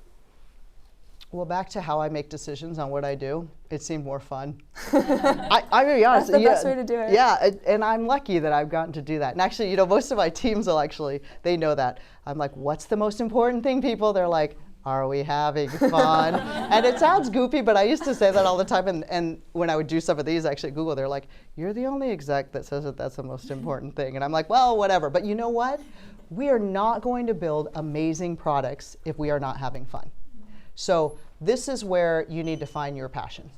Well, back to how I make decisions on what I do, it seemed more fun. I'm gonna be honest. That's the best way to do it. Yeah, and I'm lucky that I've gotten to do that. And actually, most of my teams will actually, they know that. I'm like, what's the most important thing, people? They're like, are we having fun? And it sounds goofy, but I used to say that all the time. And when I would do some of these actually at Google, they're like, you're the only exec that says that that's the most important thing. And I'm like, well, whatever. But you know what? We are not going to build amazing products if we are not having fun. So this is where you need to find your passion,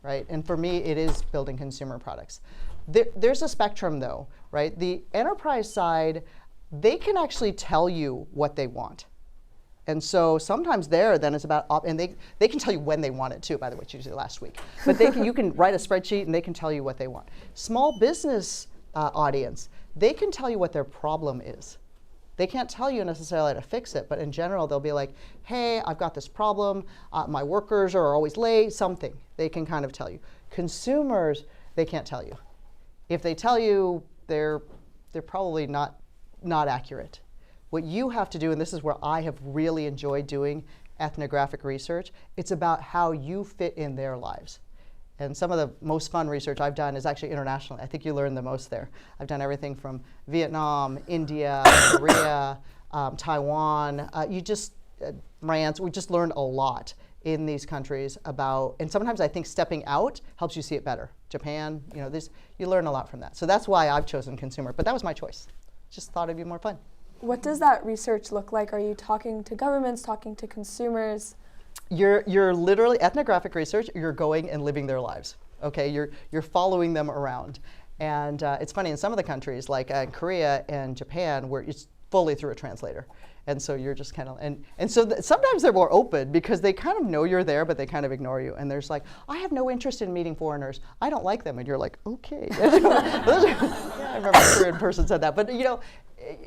right? And for me, it is building consumer products. There's a spectrum though, right? The enterprise side, they can actually tell you what they want. And so sometimes then it's about, and they can tell you when they want it too, by the way, it's usually last week. But you can write a spreadsheet and they can tell you what they want. Small business audience, they can tell you what their problem is. They can't tell you necessarily how to fix it, but in general, they'll be like, hey, I've got this problem. My workers are always late, something. They can kind of tell you. Consumers, they can't tell you. If they tell you, they're probably not accurate. What you have to do, and this is where I have really enjoyed doing ethnographic research, it's about how you fit in their lives. And some of the most fun research I've done is actually internationally. I think you learn the most there. I've done everything from Vietnam, India, Korea, Taiwan. France. We just learned a lot in these countries about, and sometimes I think stepping out helps you see it better. Japan, you learn a lot from that. So that's why I've chosen consumer, but that was my choice. Just thought it'd be more fun. What does that research look like? Are you talking to governments, talking to consumers? You're literally ethnographic research. You're going and living their lives. Okay, you're following them around, and it's funny in some of the countries like Korea and Japan where it's fully through a translator, and so you're just kind of and so sometimes they're more open because they kind of know you're there, but they kind of ignore you. And there's like, I have no interest in meeting foreigners. I don't like them, and you're like, okay. I remember a Korean person said that, but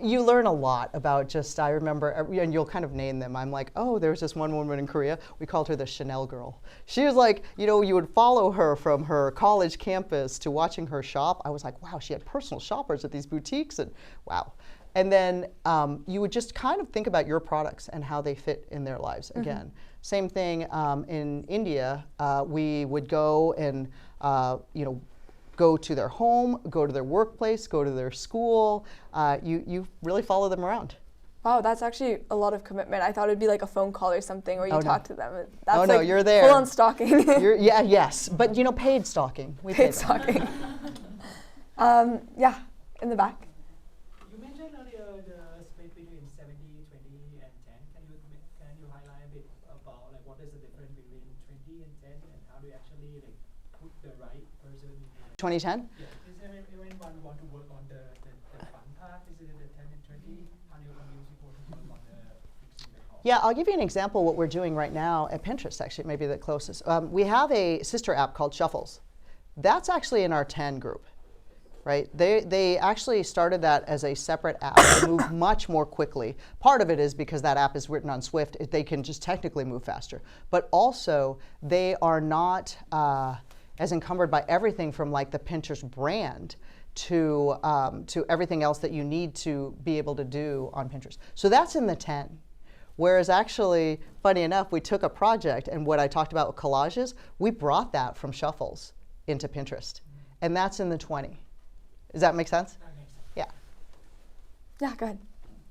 you learn a lot about I remember, and you'll kind of name them. I'm like, oh, there's this one woman in Korea. We called her the Chanel girl. She was like, you would follow her from her college campus to watching her shop. I was like, wow, she had personal shoppers at these boutiques, and wow. And then you would just kind of think about your products and how they fit in their lives. Mm-hmm. Again, same thing in India. We would go and go to their home, go to their workplace, go to their school. You really follow them around. Wow, that's actually a lot of commitment. I thought it'd be like a phone call or something where you talk to them. That's no, you're there. Full on stalking. Yes, but paid stalking. We paid stalking. Yeah, in the back. You mentioned earlier the split between 70, 20, and 10. Can you highlight a bit about what is the difference between 20 and 10, and how do you actually put the right person in 2010? Yeah. Is there anyone want to work on the fun part? Is it the 10 and 20? How do you use people to work on the fixing the cost? Yeah, I'll give you an example of what we're doing right now at Pinterest, actually, maybe the closest. We have a sister app called Shuffles. That's actually in our 10 group. right? They actually started that as a separate app. They move much more quickly. Part of it is because that app is written on Swift. They can just technically move faster. But also, they are not as encumbered by everything from like the Pinterest brand to everything else that you need to be able to do on Pinterest. So that's in the 10. Whereas actually, funny enough, we took a project, and what I talked about with collages, we brought that from Shuffles into Pinterest. And that's in the 20. Does that make sense? That makes sense. Yeah. Yeah, go ahead.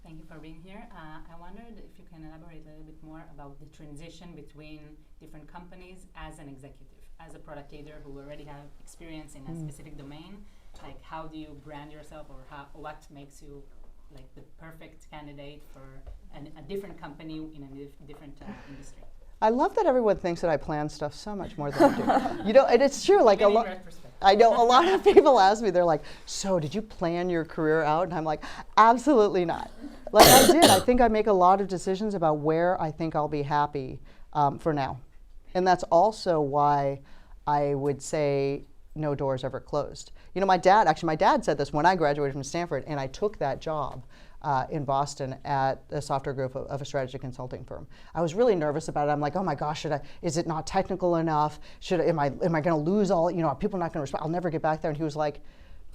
Thank you for being here. I wondered if you can elaborate a little bit more about the transition between different companies as an executive, as a product leader who already have experience in a specific domain. Like, how do you brand yourself, or what makes you like the perfect candidate for a different company in a different industry? I love that everyone thinks that I plan stuff so much more than I do. You know, and it's true. Like Even in retrospect. I know a lot of people ask me, they're like, so did you plan your career out? And I'm like, absolutely not. Like I did. I think I make a lot of decisions about where I think I'll be happy for now. And that's also why I would say no doors ever closed. You know, my dad said this when I graduated from Stanford, and I took that job in Boston at a software group of a strategy consulting firm. I was really nervous about it. I'm like, oh my gosh, is it not technical enough? Am I going to lose all, you know, are people not going to respond? I'll never get back there. And he was like,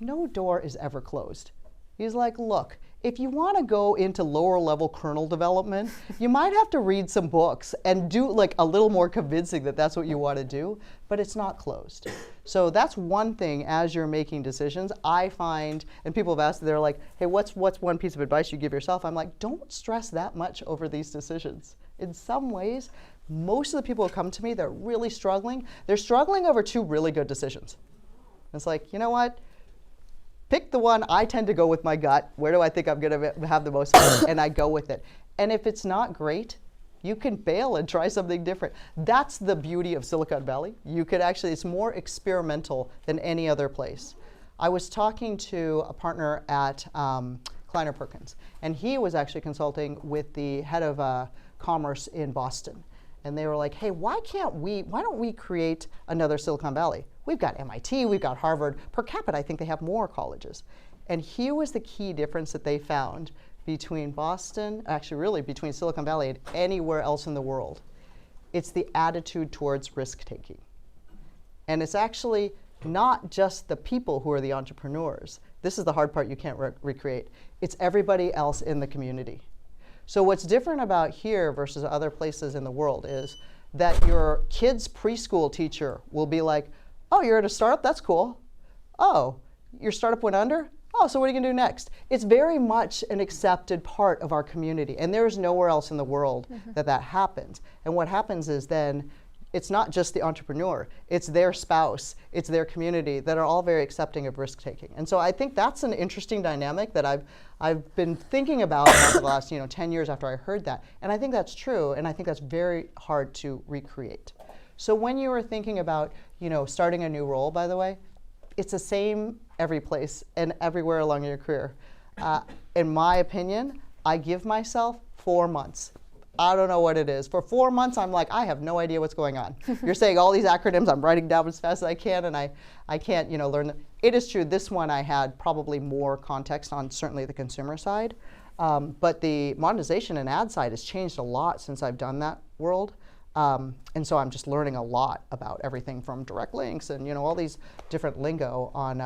no door is ever closed. He's like, look, if you want to go into lower level kernel development, you might have to read some books and do like a little more convincing that that's what you want to do, but it's not closed. So that's one thing as you're making decisions. I find, and people have asked, they're like, hey, what's one piece of advice you give yourself? I'm like, don't stress that much over these decisions. In some ways, most of the people who come to me, they're really struggling. They're struggling over 2 really good decisions. It's like, you know what? Pick the one. I tend to go with my gut. Where do I think I'm going to have the most fun? And I go with it. And if it's not great, you can bail and try something different. That's the beauty of Silicon Valley. You could actually, it's more experimental than any other place. I was talking to a partner at Kleiner Perkins, and he was actually consulting with the head of commerce in Boston. And they were like, hey, why don't we create another Silicon Valley? We've got MIT, we've got Harvard. Per capita, I think they have more colleges. And here was the key difference that they found between Boston, actually really between Silicon Valley and anywhere else in the world. It's the attitude towards risk-taking. And it's actually not just the people who are the entrepreneurs. This is the hard part you can't recreate. It's everybody else in the community. So what's different about here versus other places in the world is that your kid's preschool teacher will be like, oh, you're at a startup? That's cool. Oh, your startup went under? Oh, so what are you going to do next? It's very much an accepted part of our community. And there's nowhere else in the world that happens. And what happens is then it's not just the entrepreneur, it's their spouse, it's their community that are all very accepting of risk taking. And so I think that's an interesting dynamic that I've been thinking about for the last 10 years after I heard that. And I think that's true, and I think that's very hard to recreate. So when you are thinking about starting a new role, by the way, it's the same every place and everywhere along your career. In my opinion, I give myself 4 months. I don't know what it is. For 4 months, I'm like, I have no idea what's going on. You're saying all these acronyms, I'm writing down as fast as I can, and I can't learn them. It is true, this one I had probably more context on certainly the consumer side. But the monetization and ad side has changed a lot since I've done that world. And so I'm just learning a lot about everything from direct links and all these different lingo on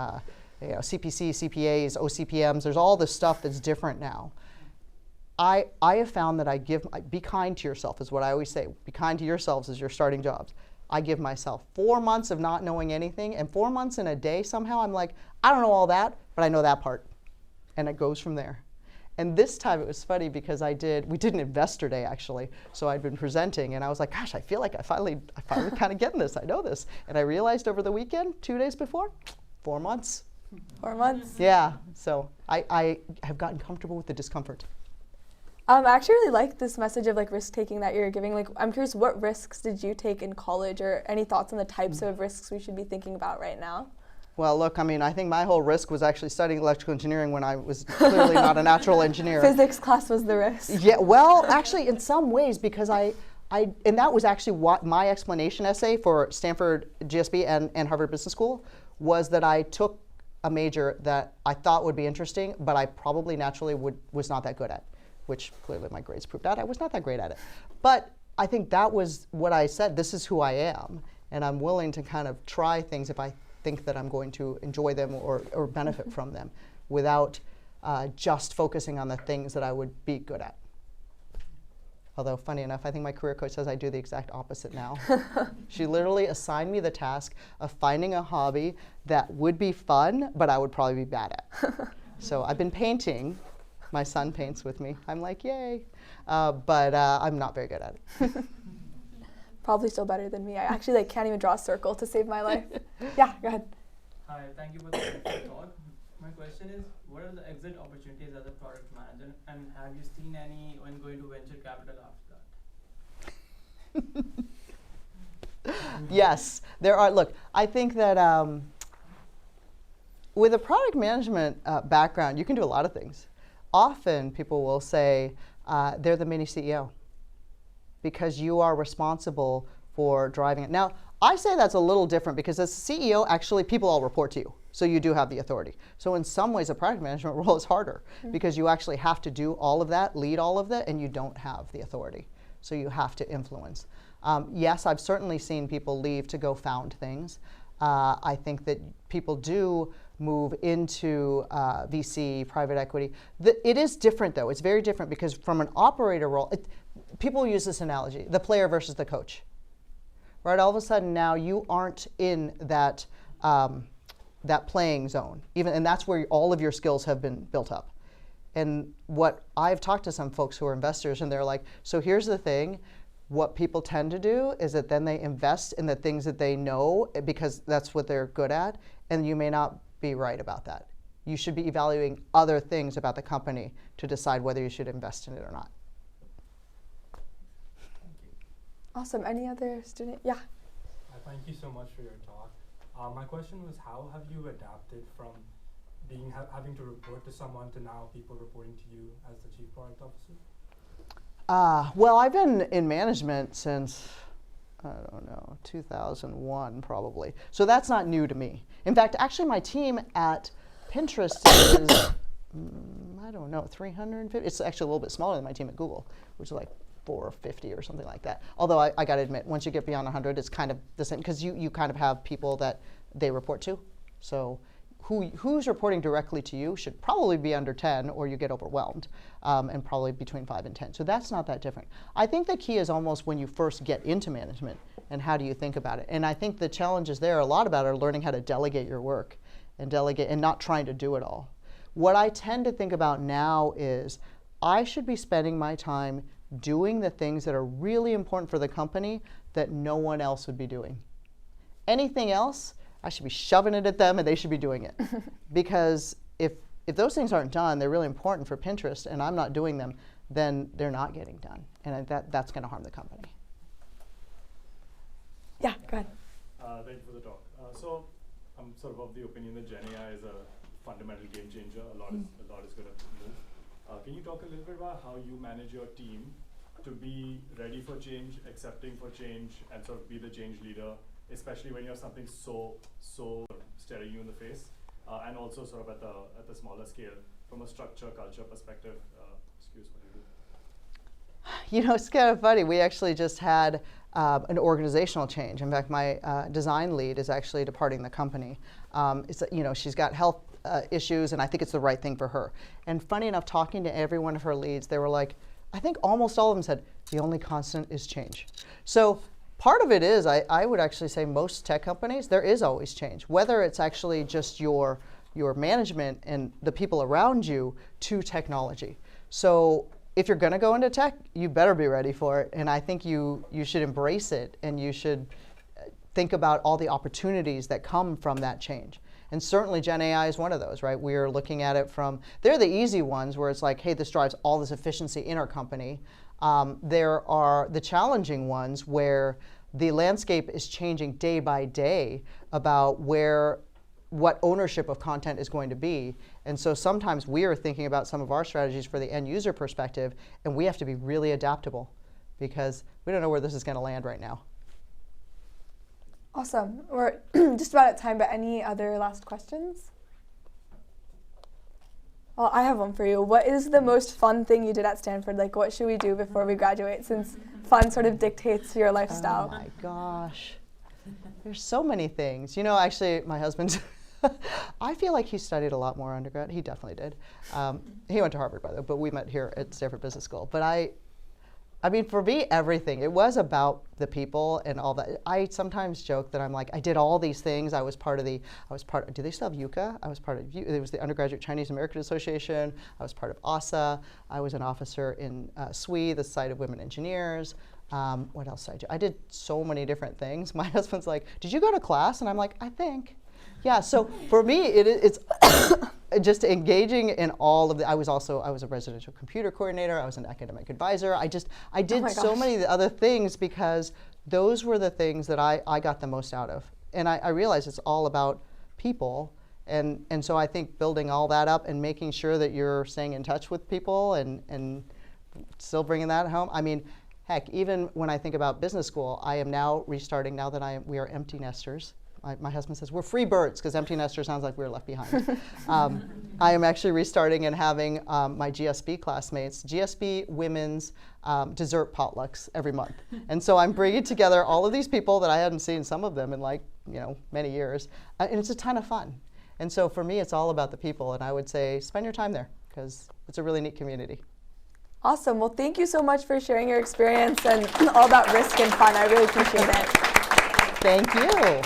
CPC, CPAs, OCPMs. There's all this stuff that's different now. I have found that be kind to yourself is what I always say. Be kind to yourselves as you're starting jobs. I give myself 4 months of not knowing anything, and 4 months in a day somehow I'm like, I don't know all that, but I know that part. And it goes from there. And this time it was funny because we did an investor day actually. So I'd been presenting and I was like, gosh, I feel like I finally kind of getting this, I know this. And I realized over the weekend, 2 days before, 4 months. 4 months. Yeah, so I have gotten comfortable with the discomfort. I actually really like this message of risk-taking that you're giving. I'm curious, what risks did you take in college, or any thoughts on the types of risks we should be thinking about right now? Well, look, I think my whole risk was actually studying electrical engineering when I was clearly not a natural engineer. Physics class was the risk. Yeah, well, actually, in some ways, because and that was actually what my explanation essay for Stanford GSB and Harvard Business School was, that I took a major that I thought would be interesting, but I probably naturally was not that good at, which clearly my grades proved out I was not that great at it. But I think that was what I said, this is who I am, and I'm willing to kind of try things if I think that I'm going to enjoy them or benefit from them without just focusing on the things that I would be good at. Although, funny enough, I think my career coach says I do the exact opposite now. She literally assigned me the task of finding a hobby that would be fun, but I would probably be bad at. So I've been painting. My son paints with me. I'm like, yay. But I'm not very good at it. Probably still better than me. I actually can't even draw a circle to save my life. Yeah, go ahead. Hi, thank you for the talk. My question is, what are the exit opportunities as a product manager, and have you seen any when going to venture capital after that? Yes, there are. Look, I think that with a product management background, you can do a lot of things. Often people will say they're the mini CEO because you are responsible for driving it. Now, I say that's a little different because as CEO, actually, people all report to you. So you do have the authority. So in some ways, a product management role is harder because you actually have to do all of that, lead all of that, and you don't have the authority. So you have to influence. Yes, I've certainly seen people leave to go found things. I think that people do move into VC, private equity. It is different, though. It's very different because from an operator role, people use this analogy, the player versus the coach. Right? All of a sudden now you aren't in that that playing zone, and that's where all of your skills have been built up. And what I've talked to some folks who are investors, and they're like, so here's the thing, what people tend to do is that then they invest in the things that they know because that's what they're good at, and you may not be right about that. You should be evaluating other things about the company to decide whether you should invest in it or not. Awesome. Any other student? Yeah. Thank you so much for your talk. My question was, how have you adapted from having to report to someone to now people reporting to you as the Chief Product Officer? Well, I've been in management since, I don't know, 2001 probably. So that's not new to me. In fact, actually my team at Pinterest is, I don't know, 350. It's actually a little bit smaller than my team at Google, which is like 450 or something like that. Although I got to admit, once you get beyond 100, it's kind of the same because you kind of have people that they report to. So who's reporting directly to you should probably be under 10 or you get overwhelmed, and probably between 5 and 10. So that's not that different. I think the key is almost when you first get into management and how do you think about it. And I think the challenges there a lot about are learning how to delegate your work and delegate and not trying to do it all. What I tend to think about now is I should be spending my time doing the things that are really important for the company that no one else would be doing. Anything else, I should be shoving it at them and they should be doing it. Because if those things aren't done, they're really important for Pinterest and I'm not doing them, then they're not getting done. And that's going to harm the company. Yeah, go ahead. Thank you for the talk. So I'm sort of the opinion that Gen AI is a fundamental game changer. A lot is going to move. Can you talk a little bit about how you manage your team to be ready for change, accepting for change, and sort of be the change leader, especially when you have something so staring you in the face, and also sort of at the smaller scale from a structure, culture perspective. Excuse me. You know, it's kind of funny. We actually just had an organizational change. In fact, my design lead is actually departing the company. She's got health issues, and I think it's the right thing for her. And funny enough, talking to every one of her leads, they were like, I think almost all of them said, the only constant is change. So part of it is, I would actually say most tech companies, there is always change. Whether it's actually just your management and the people around you to technology. So if you're going to go into tech, you better be ready for it. And I think you should embrace it, and you should think about all the opportunities that come from that change. And certainly Gen AI is one of those, right? We're looking at it from, they're the easy ones where it's like, hey, this drives all this efficiency in our company. There are the challenging ones where the landscape is changing day by day about what ownership of content is going to be. And so sometimes we are thinking about some of our strategies for the end user perspective, and we have to be really adaptable because we don't know where this is going to land right now. Awesome. We're just about at time, but any other last questions? Well, I have one for you. What is the most fun thing you did at Stanford? Like, what should we do before we graduate, since fun sort of dictates your lifestyle? Oh my gosh. There's so many things. You know, actually, my husband, I feel like he studied a lot more undergrad. He definitely did. He went to Harvard, by the way, but we met here at Stanford Business School. But I mean, for me, everything. It was about the people and all that. I sometimes joke that I'm like, I did all these things. Do they still have UCA? I was part of, it was the Undergraduate Chinese American Association. I was part of ASA. I was an officer in SWE, the Society of Women Engineers. What else did I do? I did so many different things. My husband's like, did you go to class? And I'm like, I think. Yeah, so for me, it's just engaging in all of the, I was a residential computer coordinator, I was an academic advisor. I did so many other things because those were the things that I got the most out of. And I realized it's all about people. And so I think building all that up and making sure that you're staying in touch with people and still bringing that home. I mean, heck, even when I think about business school, I am now restarting, now that we are empty nesters. My husband says, we're free birds, because empty nester sounds like we're left behind. I am actually restarting and having my GSB classmates, GSB women's dessert potlucks every month. And so I'm bringing together all of these people that I hadn't seen, some of them in many years. And it's a ton of fun. And so for me, it's all about the people. And I would say, spend your time there, because it's a really neat community. Awesome. Well, thank you so much for sharing your experience and all that risk and fun. I really appreciate it. Thank you.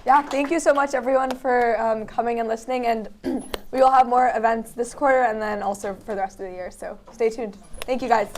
Yeah, thank you so much, everyone, for coming and listening. And we will have more events this quarter and then also for the rest of the year. So stay tuned. Thank you, guys.